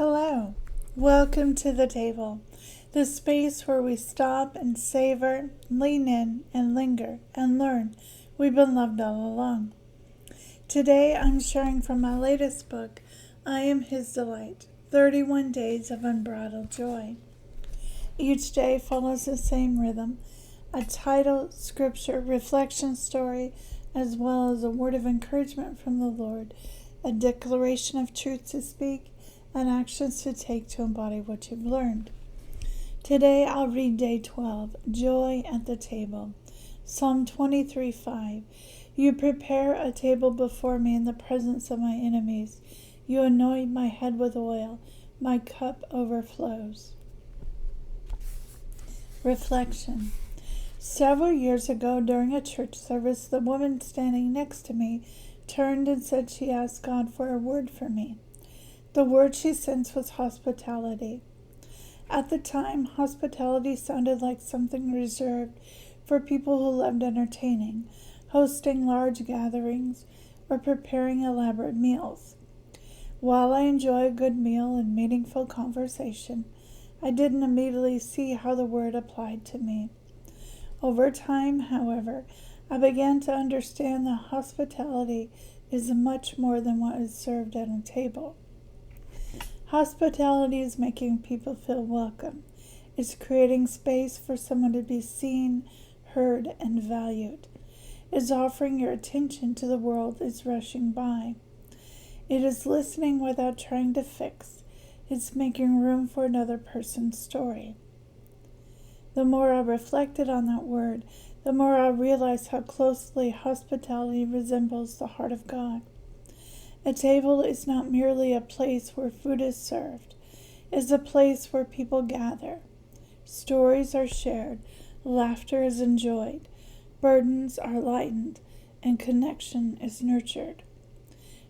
Hello, welcome to the table, the space where we stop and savor, lean in and linger and learn we've been loved all along. Today I'm sharing from my latest book, I Am His Delight, 31 Days of Unbridled Joy. Each day follows the same rhythm, a title, scripture, reflection story, as well as a word of encouragement from the Lord, a declaration of truth to speak, and actions to take to embody what you've learned. Today I'll read day 12, Joy at the Table. Psalm 23:5. You prepare a table before me in the presence of my enemies. You anoint my head with oil. My cup overflows. Reflection. Several years ago during a church service, the woman standing next to me turned and said she asked God for a word for me. The word she sensed was hospitality. At the time, hospitality sounded like something reserved for people who loved entertaining, hosting large gatherings, or preparing elaborate meals. While I enjoy a good meal and meaningful conversation, I didn't immediately see how the word applied to me. Over time, however, I began to understand that hospitality is much more than what is served at a table. Hospitality is making people feel welcome. It's creating space for someone to be seen, heard, and valued. It's offering your attention to the world that's rushing by. It is listening without trying to fix. It's making room for another person's story. The more I reflected on that word, the more I realized how closely hospitality resembles the heart of God. A table is not merely a place where food is served. It's a place where people gather. Stories are shared, laughter is enjoyed, burdens are lightened, and connection is nurtured.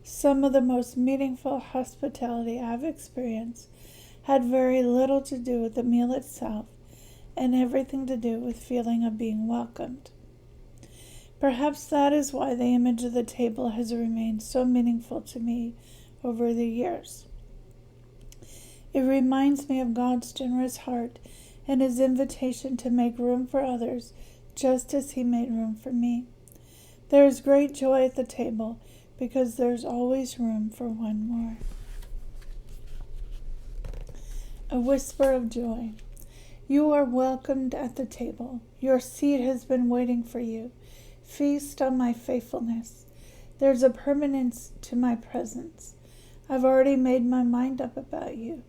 Some of the most meaningful hospitality I've experienced had very little to do with the meal itself and everything to do with feeling of being welcomed. Perhaps that is why the image of the table has remained so meaningful to me over the years. It reminds me of God's generous heart and His invitation to make room for others just as He made room for me. There is great joy at the table because there's always room for one more. A whisper of joy. You are welcomed at the table. Your seat has been waiting for you. Feast on my faithfulness. There's a permanence to my presence. I've already made my mind up about you.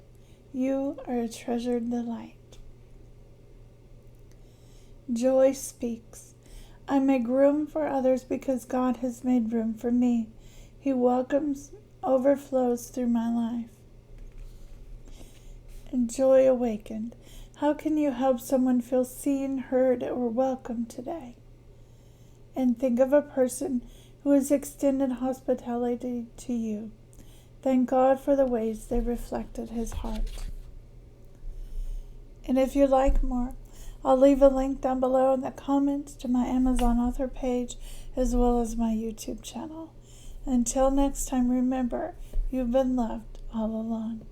You are a treasured delight. Joy speaks. I make room for others because God has made room for me. He welcomes, overflows through my life. And joy awakened. How can you help someone feel seen, heard, or welcome today? And think of a person who has extended hospitality to you. Thank God for the ways they reflected His heart. And if you'd like more, I'll leave a link down below in the comments to my Amazon author page as well as my YouTube channel. Until next time, remember, you've been loved all along.